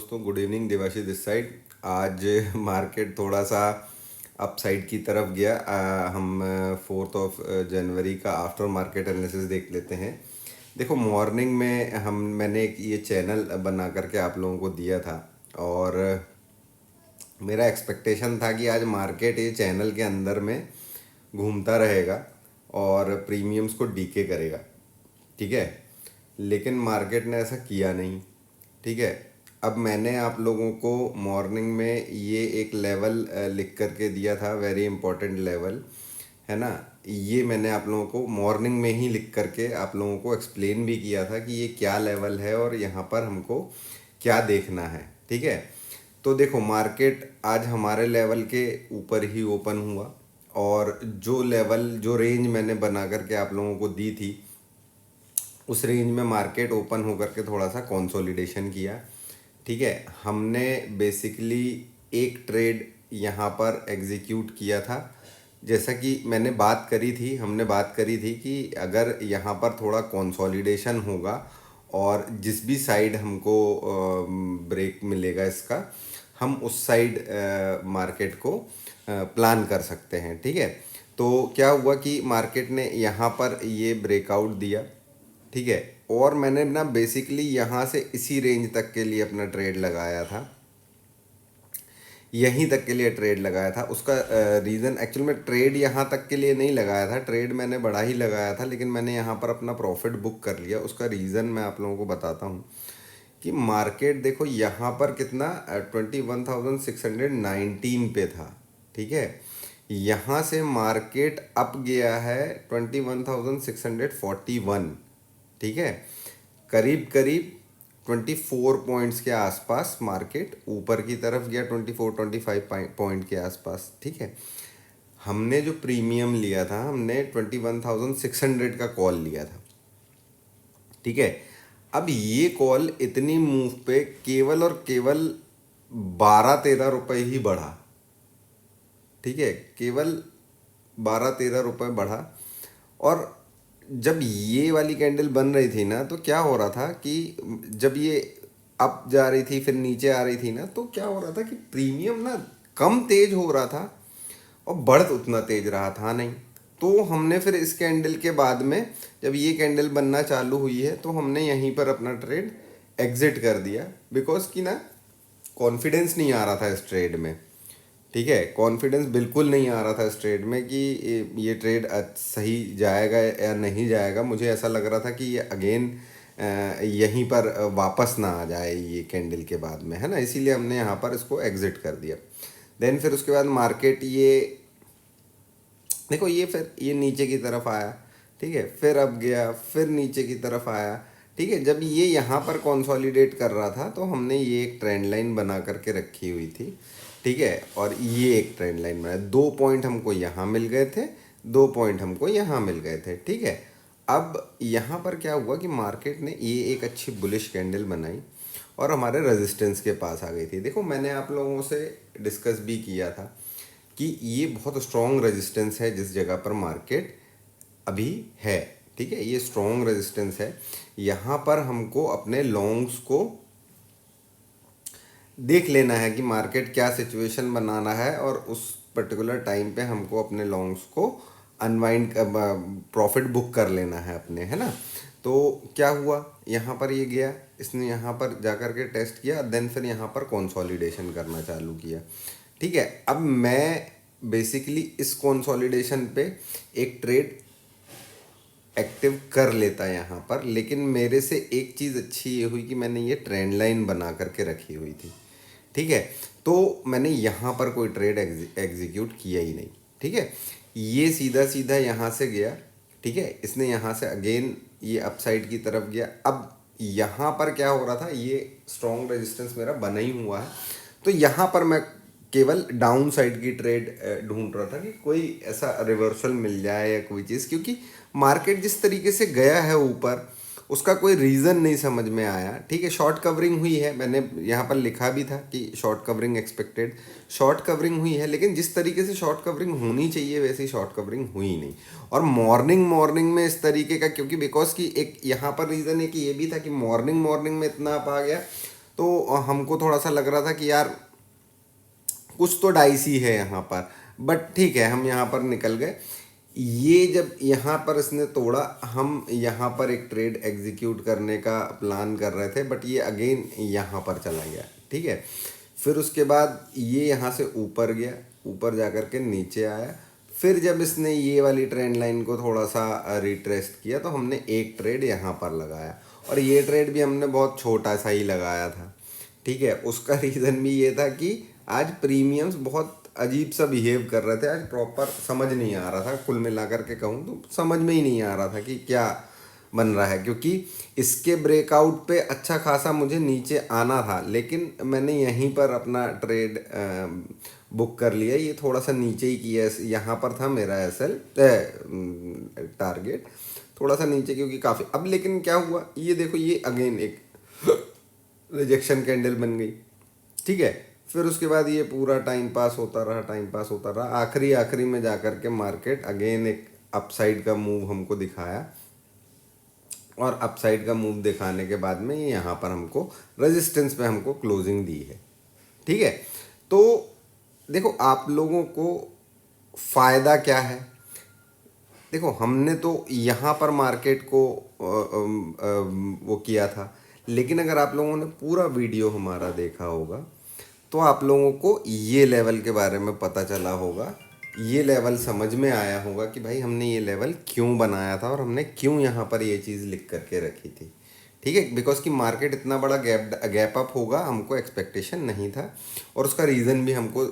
दोस्तों, good evening. Debashish this side. आज market थोड़ा सा अप साइड की तरफ गया। हम 4 जनवरी का आफ्टर मार्केट एनालिसिस देख लेते हैं। देखो, मॉर्निंग में मैंने एक ये चैनल बना करके आप लोगों को दिया था, और मेरा एक्सपेक्टेशन था कि आज मार्केट ये चैनल के अंदर में घूमता रहेगा और प्रीमियम्स को डीके करेगा। ठीक है, लेकिन मार्केट ने ऐसा किया नहीं। ठीक है, अब मैंने आप लोगों को मॉर्निंग में ये एक लेवल लिख करके दिया था, वेरी इंपॉर्टेंट लेवल है ना। ये मैंने आप लोगों को मॉर्निंग में ही लिख करके आप लोगों को एक्सप्लेन भी किया था कि ये क्या लेवल है और यहाँ पर हमको क्या देखना है। ठीक है, तो देखो, मार्केट आज हमारे लेवल के ऊपर ही ओपन हुआ, और जो लेवल जो रेंज मैंने बना करके आप लोगों को दी थी, उस रेंज में मार्केट ओपन होकर के थोड़ा सा कंसोलिडेशन किया। ठीक है, हमने बेसिकली एक ट्रेड यहाँ पर एग्जीक्यूट किया था। जैसा कि मैंने बात करी थी, हमने बात करी थी कि अगर यहाँ पर थोड़ा कंसोलिडेशन होगा और जिस भी साइड हमको ब्रेक मिलेगा इसका, हम उस साइड मार्केट को प्लान कर सकते हैं। ठीक है, तो क्या हुआ कि मार्केट ने यहाँ पर ये ब्रेकआउट दिया। ठीक है, और मैंने ना बेसिकली यहाँ से इसी रेंज तक के लिए अपना ट्रेड लगाया था, यहीं तक के लिए ट्रेड लगाया था। उसका रीज़न, एक्चुअल में ट्रेड यहाँ तक के लिए नहीं लगाया था, ट्रेड मैंने बड़ा ही लगाया था, लेकिन मैंने यहाँ पर अपना प्रॉफिट बुक कर लिया। उसका रीज़न मैं आप लोगों को बताता हूँ कि मार्केट देखो यहाँ पर कितना 21,619 पे था। ठीक है, यहाँ से मार्केट अप गया है 21,641। ठीक है, करीब करीब 24 पॉइंट्स के आसपास मार्केट ऊपर की तरफ गया, 24-25 पॉइंट के आसपास। ठीक है, हमने जो प्रीमियम लिया था, हमने 21,600 का कॉल लिया था। ठीक है, अब ये कॉल इतनी मूव पे केवल और केवल 12-13 रुपये ही बढ़ा। ठीक है, केवल 12-13 रुपये बढ़ा। और जब ये वाली कैंडल बन रही थी ना, तो क्या हो रहा था कि जब ये अप जा रही थी फिर नीचे आ रही थी ना, तो क्या हो रहा था कि प्रीमियम ना कम तेज हो रहा था और बढ़त उतना तेज रहा था नहीं। तो हमने फिर इस कैंडल के बाद में, जब ये कैंडल बनना चालू हुई है, तो हमने यहीं पर अपना ट्रेड एग्जिट कर दिया, बिकॉज कि ना कॉन्फिडेंस नहीं आ रहा था इस ट्रेड में। ठीक है, कॉन्फिडेंस बिल्कुल नहीं आ रहा था इस ट्रेड में कि ये ट्रेड सही जाएगा या नहीं जाएगा। मुझे ऐसा लग रहा था कि ये अगेन यहीं पर वापस ना आ जाए ये कैंडल के बाद में, है ना। इसीलिए हमने यहाँ पर इसको एग्जिट कर दिया। देन फिर उसके बाद मार्केट ये देखो, ये फिर ये नीचे की तरफ आया। ठीक है, फिर अब गया, फिर नीचे की तरफ आया। ठीक है, जब ये यहाँ पर कंसोलिडेट कर रहा था, तो हमने ये एक ट्रेंड लाइन बना करके रखी हुई थी। ठीक है, और ये एक ट्रेंड लाइन बनाया, 2 पॉइंट हमको यहाँ मिल गए थे, 2 पॉइंट हमको यहाँ मिल गए थे। ठीक है, अब यहाँ पर क्या हुआ कि मार्केट ने ये एक अच्छी बुलिश कैंडल बनाई और हमारे रेजिस्टेंस के पास आ गई थी। देखो, मैंने आप लोगों से डिस्कस भी किया था कि ये बहुत स्ट्रॉन्ग रेजिस्टेंस है जिस जगह पर मार्केट अभी है। ठीक है, ये स्ट्रॉन्ग रेजिस्टेंस है। यहाँ पर हमको अपने लॉन्ग्स को देख लेना है कि मार्केट क्या सिचुएशन बनाना है, और उस पर्टिकुलर टाइम पे हमको अपने लॉन्ग्स को अनवाइंड प्रॉफिट बुक कर लेना है अपने, है ना। तो क्या हुआ, यहाँ पर ये गया, इसने यहाँ पर जा कर के टेस्ट किया, देन फिर यहाँ पर कंसोलिडेशन करना चालू किया। ठीक है, अब मैं बेसिकली इस कंसोलिडेशन पे एक ट्रेड एक्टिव कर लेता यहाँ पर, लेकिन मेरे से एक चीज़ अच्छी ये हुई कि मैंने ये ट्रेंड लाइन बना करके रखी हुई थी। ठीक है, तो मैंने यहाँ पर कोई ट्रेड एग्जीक्यूट किया ही नहीं। ठीक है, ये सीधा सीधा यहाँ से गया। ठीक है, इसने यहाँ से अगेन ये अपसाइड की तरफ गया। अब यहाँ पर क्या हो रहा था, ये स्ट्रॉन्ग रेजिस्टेंस मेरा बना ही हुआ है, तो यहाँ पर मैं केवल डाउन साइड की ट्रेड ढूंढ रहा था कि कोई ऐसा रिवर्सल मिल जाए या कोई चीज़, क्योंकि मार्केट जिस तरीके से गया है ऊपर, उसका कोई रीज़न नहीं समझ में आया। ठीक है, शॉर्ट कवरिंग हुई है, मैंने यहाँ पर लिखा भी था कि short covering expected, short covering हुई है, लेकिन जिस तरीके से शॉर्ट कवरिंग होनी चाहिए वैसी शॉर्ट कवरिंग हुई नहीं। और मॉर्निंग में इस तरीके का, क्योंकि बिकॉज कि एक यहाँ पर रीज़न है कि ये भी था कि मॉर्निंग में इतना अप आ गया, तो हमको थोड़ा सा लग रहा था कि यार कुछ तो डाइसी है यहाँ पर, बट ठीक है, हम यहाँ पर निकल गए। ये जब यहाँ पर इसने तोड़ा, हम यहाँ पर एक ट्रेड एग्जीक्यूट करने का प्लान कर रहे थे, बट ये अगेन यहाँ पर चला गया, ठीक है। फिर उसके बाद ये यहाँ से ऊपर गया, ऊपर जा कर के नीचे आया। फिर जब इसने ये वाली ट्रेंड लाइन को थोड़ा सा रिट्रेस्ट किया तो हमने एक ट्रेड यहाँ पर लगाया, और ये ट्रेड भी हमने बहुत छोटा सा ही लगाया था, ठीक है। उसका रीज़न भी ये था कि आज प्रीमियम्स बहुत अजीब सा बिहेव कर रहे थे, आज प्रॉपर समझ नहीं आ रहा था, कुल मिलाकर के कहूँ तो समझ में ही नहीं आ रहा था कि क्या बन रहा है, क्योंकि इसके ब्रेकआउट पे अच्छा खासा मुझे नीचे आना था, लेकिन मैंने यहीं पर अपना ट्रेड बुक कर लिया। ये थोड़ा सा नीचे ही किया, यहाँ पर था मेरा एसएल टारगेट, थोड़ा सा नीचे, क्योंकि काफ़ी अब। लेकिन क्या हुआ, ये देखो, ये अगेन एक रिजेक्शन कैंडल बन गई, ठीक है। फिर उसके बाद ये पूरा टाइम पास होता रहा, टाइम पास होता रहा, आखिरी में जा कर के मार्केट अगेन एक अपसाइड का मूव हमको दिखाया, और अपसाइड का मूव दिखाने के बाद में ये यहाँ पर हमको रेजिस्टेंस पे हमको क्लोजिंग दी है, ठीक है। तो देखो, आप लोगों को फ़ायदा क्या है, देखो हमने तो यहाँ पर मार्केट को वो किया था, लेकिन अगर आप लोगों ने पूरा वीडियो हमारा देखा होगा तो आप लोगों को ये लेवल के बारे में पता चला होगा, ये लेवल समझ में आया होगा कि भाई हमने ये लेवल क्यों बनाया था और हमने क्यों यहाँ पर ये चीज़ लिख करके रखी थी, ठीक है। बिकॉज कि मार्केट इतना बड़ा गैप अप होगा हमको एक्सपेक्टेशन नहीं था, और उसका रीज़न भी हमको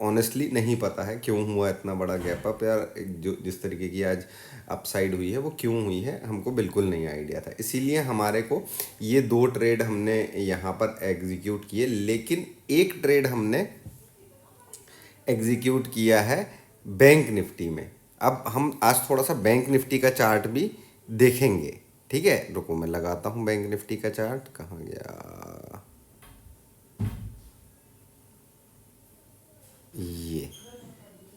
ऑनेस्टली नहीं पता है क्यों हुआ इतना बड़ा गैप अप, या जो जिस तरीके की आज अपसाइड हुई है वो क्यों हुई है, हमको बिल्कुल नहीं आइडिया था। इसीलिए हमारे को ये 2 ट्रेड हमने यहाँ पर एग्जीक्यूट किए, लेकिन एक ट्रेड हमने एग्जीक्यूट किया है बैंक निफ्टी में। अब हम आज थोड़ा सा बैंक निफ्टी का चार्ट भी देखेंगे, ठीक है। रुको, मैं लगाता हूँ बैंक निफ्टी का चार्ट, कहाँ गया ये,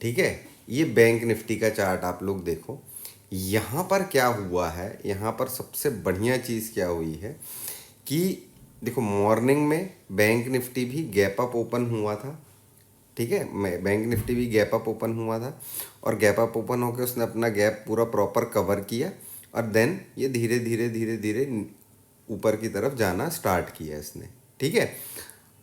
ठीक है। ये बैंक निफ्टी का चार्ट आप लोग देखो, यहाँ पर क्या हुआ है, यहाँ पर सबसे बढ़िया चीज़ क्या हुई है कि देखो, मॉर्निंग में बैंक निफ्टी भी गैप अप ओपन हुआ था, ठीक है। मैं बैंक निफ्टी भी गैप अप ओपन हुआ था, और गैप अप ओपन होकर उसने अपना गैप पूरा प्रॉपर कवर किया, और देन ये धीरे धीरे धीरे धीरे ऊपर की तरफ जाना स्टार्ट किया इसने, ठीक है।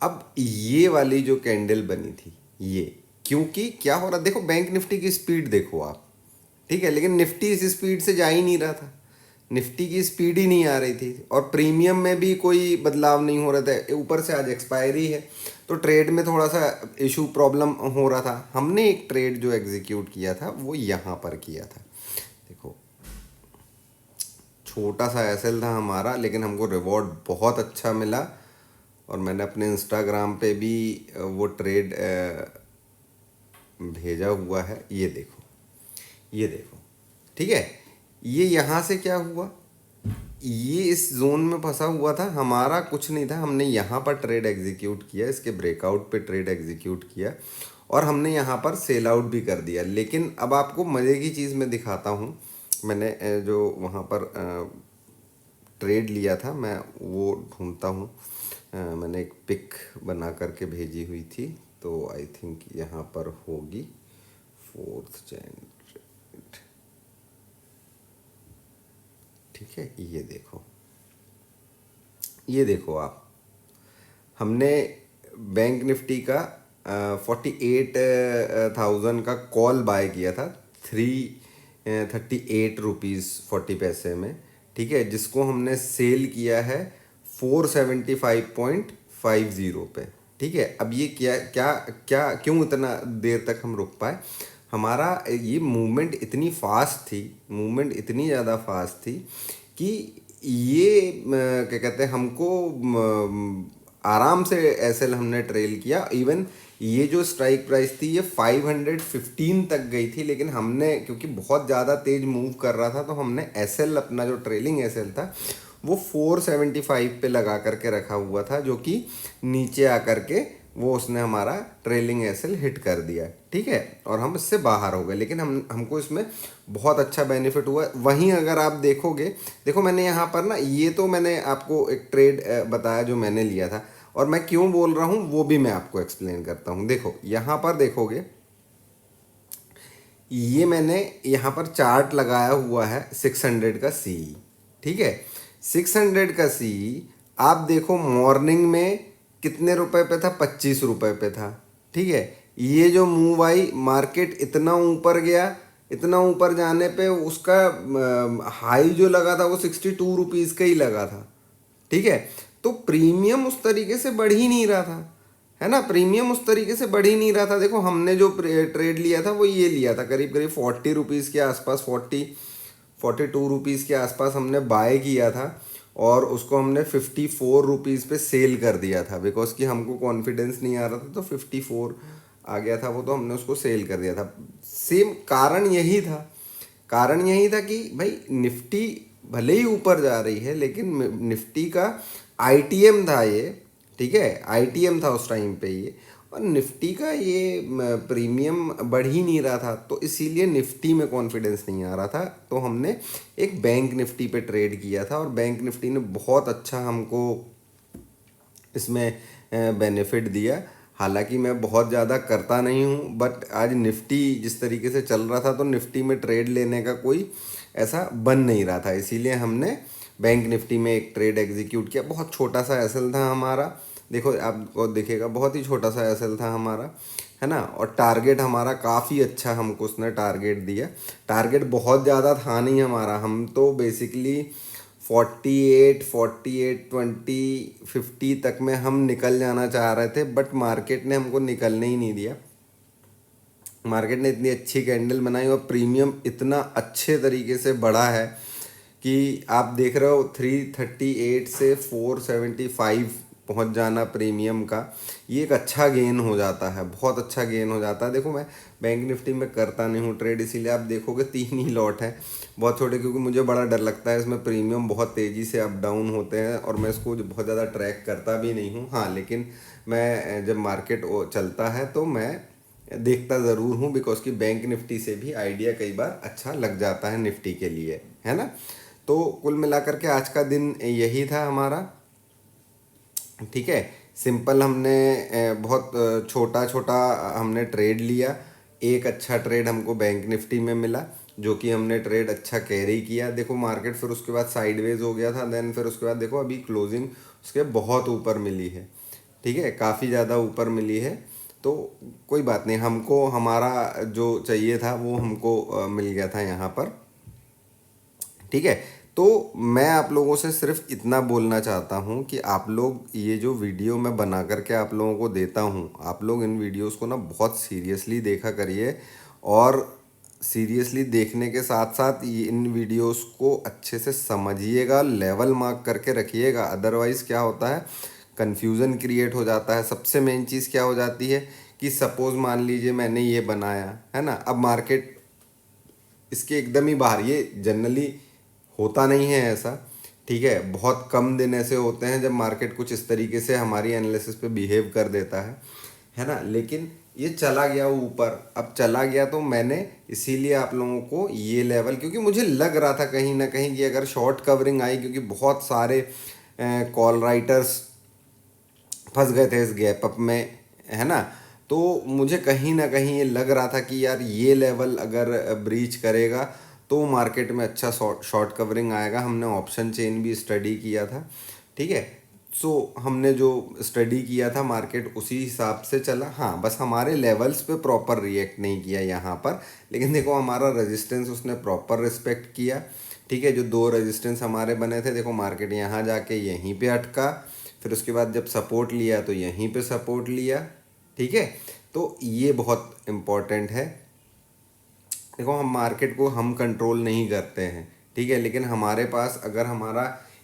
अब ये वाली जो कैंडल बनी थी, ये क्योंकि क्या हो रहा, देखो बैंक निफ्टी की स्पीड देखो आप, ठीक है, लेकिन निफ्टी इस स्पीड से जा ही नहीं रहा था, निफ्टी की स्पीड ही नहीं आ रही थी, और प्रीमियम में भी कोई बदलाव नहीं हो रहा था। ऊपर से आज एक्सपायरी है, तो ट्रेड में थोड़ा सा इशू प्रॉब्लम हो रहा था। हमने एक ट्रेड जो एग्जीक्यूट किया था वो यहाँ पर किया था, देखो छोटा सा एसएल था हमारा, लेकिन हमको रिवॉर्ड बहुत अच्छा मिला, और मैंने अपने इंस्टाग्राम पे भी वो ट्रेड भेजा हुआ है। ये देखो, ये देखो, ठीक है। ये यहाँ से क्या हुआ, ये इस जोन में फंसा हुआ था, हमारा कुछ नहीं था, हमने यहाँ पर ट्रेड एग्जीक्यूट किया, इसके ब्रेकआउट पे ट्रेड एग्जीक्यूट किया, और हमने यहाँ पर सेल आउट भी कर दिया। लेकिन अब आपको मज़े की चीज़ मैं दिखाता हूँ, मैंने जो वहाँ पर ट्रेड लिया था, मैं वो ढूंढता हूँ, मैंने एक पिक बना करके भेजी हुई थी, तो आई थिंक यहाँ पर होगी 4th Jan, ठीक है। ये देखो आप, हमने बैंक निफ्टी का 48,000 का कॉल बाय किया था 338 रुपीज़ 40 पैसे में, ठीक है, जिसको हमने सेल किया है 475.50 पे, ठीक है। अब ये क्या क्या क्या क्यों इतना देर तक हम रुक पाए, हमारा ये मूवमेंट इतनी फास्ट थी, मूवमेंट इतनी ज़्यादा फास्ट थी कि ये क्या कहते हैं, हमको आराम से एसएल हमने ट्रेल किया। इवन ये जो स्ट्राइक प्राइस थी ये 515 तक गई थी, लेकिन हमने क्योंकि बहुत ज़्यादा तेज मूव कर रहा था, तो हमने एसएल अपना जो ट्रेलिंग एसएल था वो 475 पे लगा करके रखा हुआ था, जो कि नीचे आकर के वो उसने हमारा ट्रेलिंग एसएल हिट कर दिया, ठीक है, और हम इससे बाहर हो गए। लेकिन हमको इसमें बहुत अच्छा बेनिफिट हुआ। वहीं अगर आप देखोगे, देखो मैंने यहाँ पर ना, ये तो मैंने आपको एक ट्रेड बताया जो मैंने लिया था, और मैं क्यों बोल रहा हूँ वो भी मैं आपको एक्सप्लेन करता हूँ। देखो यहाँ पर देखोगे, ये मैंने यहाँ पर चार्ट लगाया हुआ है 600 का सी, ठीक है। 600 का सी आप देखो मॉर्निंग में कितने रुपए पे था, 25 रुपए पे था, ठीक है। ये जो मूव आई मार्केट इतना ऊपर गया, इतना ऊपर जाने पे उसका हाई जो लगा था वो 62 रुपीज़ का ही लगा था, ठीक है। तो प्रीमियम उस तरीके से बढ़ ही नहीं रहा था, है ना, प्रीमियम उस तरीके से बढ़ ही नहीं रहा था। देखो हमने जो ट्रेड लिया था वो ये लिया था करीब करीब 40 रुपीज़ के आसपास, 42 रुपीज़ के आसपास हमने बाय किया था, और उसको हमने 54 रुपीज़ पे सेल कर दिया था, बिकॉज कि हमको कॉन्फिडेंस नहीं आ रहा था, तो 54 आ गया था वो, तो हमने उसको सेल कर दिया था। सेम कारण यही था, कारण यही था कि भाई निफ्टी भले ही ऊपर जा रही है, लेकिन निफ्टी का आईटीएम था ये, ठीक है, आईटीएम था उस टाइम पे ये, और निफ्टी का ये प्रीमियम बढ़ ही नहीं रहा था, तो इसीलिए निफ्टी में कॉन्फिडेंस नहीं आ रहा था। तो हमने एक बैंक निफ्टी पे ट्रेड किया था, और बैंक निफ्टी ने बहुत अच्छा हमको इसमें बेनिफिट दिया। हालांकि मैं बहुत ज़्यादा करता नहीं हूँ, बट आज निफ्टी जिस तरीके से चल रहा था तो निफ्टी में ट्रेड लेने का कोई ऐसा बन नहीं रहा था, इसीलिए हमने बैंक निफ्टी में एक ट्रेड एग्जीक्यूट किया। बहुत छोटा सा एसएल था हमारा, देखो आपको दिखेगा बहुत ही छोटा सा एसएल था हमारा, है ना। और टारगेट हमारा काफ़ी अच्छा हमको उसने टारगेट दिया। टारगेट बहुत ज़्यादा था नहीं हमारा, हम तो बेसिकली 48 48 20 50 तक में हम निकल जाना चाह रहे थे, बट मार्केट ने हमको निकलने ही नहीं दिया। मार्केट ने इतनी अच्छी कैंडल बनाई और प्रीमियम इतना अच्छे तरीके से बढ़ा है कि आप देख रहे हो 338 से 475 पहुंच जाना प्रीमियम का, ये एक अच्छा गेन हो जाता है, बहुत अच्छा गेन हो जाता है। देखो मैं बैंक निफ्टी में करता नहीं हूँ ट्रेड, इसीलिए आप देखोगे 3 ही लॉट हैं, बहुत छोटे, क्योंकि मुझे बड़ा डर लगता है इसमें प्रीमियम बहुत तेज़ी से अप डाउन होते हैं, और मैं इसको बहुत ज़्यादा ट्रैक करता भी नहीं हूँ। हाँ, लेकिन मैं जब मार्केट चलता है तो मैं देखता ज़रूर हूँ, बिकॉज कि बैंक निफ्टी से भी आइडिया कई बार अच्छा लग जाता है निफ्टी के लिए, है ना। तो कुल मिलाकर के आज का दिन यही था हमारा, ठीक है। सिंपल हमने बहुत छोटा छोटा हमने ट्रेड लिया। एक अच्छा ट्रेड हमको बैंक निफ्टी में मिला, जो कि हमने ट्रेड अच्छा कैरी किया। देखो मार्केट फिर उसके बाद साइडवेज हो गया था, देन फिर उसके बाद देखो अभी क्लोजिंग उसके बहुत ऊपर मिली है, ठीक है, काफ़ी ज़्यादा ऊपर मिली है। तो कोई बात नहीं, हमको हमारा जो चाहिए था वो हमको मिल गया था यहाँ पर, ठीक है। तो मैं आप लोगों से सिर्फ इतना बोलना चाहता हूँ कि आप लोग ये जो वीडियो मैं बना करके आप लोगों को देता हूँ, आप लोग इन वीडियोस को ना बहुत सीरियसली देखा करिए, और सीरियसली देखने के साथ साथ इन वीडियोस को अच्छे से समझिएगा, लेवल मार्क करके रखिएगा। अदरवाइज़ क्या होता है, कन्फ्यूज़न क्रिएट हो जाता है। सबसे मेन चीज़ क्या हो जाती है कि सपोज़ मान लीजिए मैंने ये बनाया है ना, अब मार्केट इसके एकदम ही बाहर, ये जनरली होता नहीं है ऐसा, ठीक है, बहुत कम दिन ऐसे होते हैं जब मार्केट कुछ इस तरीके से हमारी एनालिसिस पे बिहेव कर देता है ना। लेकिन ये चला गया ऊपर, अब चला गया तो मैंने इसीलिए आप लोगों को ये लेवल, क्योंकि मुझे लग रहा था कहीं ना कहीं कि अगर शॉर्ट कवरिंग आई, क्योंकि बहुत सारे कॉल राइटर्स फंस गए थे इस गैप अप में, है ना। तो मुझे कहीं ना कहीं ये लग रहा था कि यार ये लेवल अगर ब्रीच करेगा तो मार्केट में अच्छा शॉर्ट कवरिंग आएगा। हमने ऑप्शन चेन भी स्टडी किया था, ठीक है। सो हमने जो स्टडी किया था मार्केट उसी हिसाब से चला। हाँ, बस हमारे लेवल्स पे प्रॉपर रिएक्ट नहीं किया यहाँ पर, लेकिन देखो हमारा रेजिस्टेंस उसने प्रॉपर रिस्पेक्ट किया, ठीक है। जो 2 रेजिस्टेंस हमारे बने थे, देखो मार्केट यहाँ जाके यहीं पे अटका, फिर उसके बाद जब सपोर्ट लिया तो यहीं पे सपोर्ट लिया, ठीक है। तो ये बहुत इम्पॉर्टेंट है। देखो हम मार्केट को हम कंट्रोल नहीं करते हैं, ठीक है, लेकिन हमारे पास अगर हमारा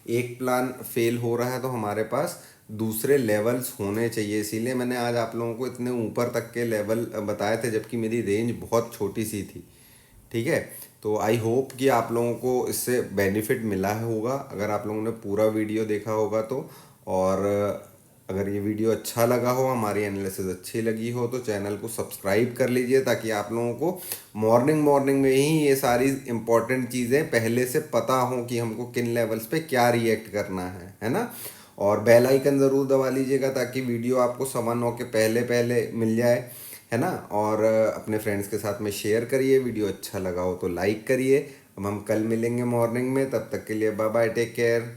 एक प्लान फेल हो रहा है तो हमारे पास दूसरे लेवल्स होने चाहिए। इसीलिए मैंने आज आप लोगों को इतने ऊपर तक के लेवल बताए थे, जबकि मेरी रेंज बहुत छोटी सी थी, ठीक है। तो आई होप कि आप लोगों को इससे बेनिफिट मिला होगा, अगर आप लोगों ने पूरा वीडियो देखा होगा तो। और अगर ये वीडियो अच्छा लगा हो, हमारी एनालिसिस अच्छी लगी हो, तो चैनल को सब्सक्राइब कर लीजिए, ताकि आप लोगों को मॉर्निंग मॉर्निंग में ही ये सारी इंपॉर्टेंट चीज़ें पहले से पता हो कि हमको किन लेवल्स पे क्या रिएक्ट करना है ना। और बेल आइकन ज़रूर दबा लीजिएगा ताकि वीडियो आपको 9:15 के पहले पहले मिल जाए, है ना। और अपने फ्रेंड्स के साथ में शेयर करिए, वीडियो अच्छा लगा हो तो लाइक करिए। अब हम कल मिलेंगे मॉर्निंग में, तब तक के लिए बाय बाय, टेक केयर।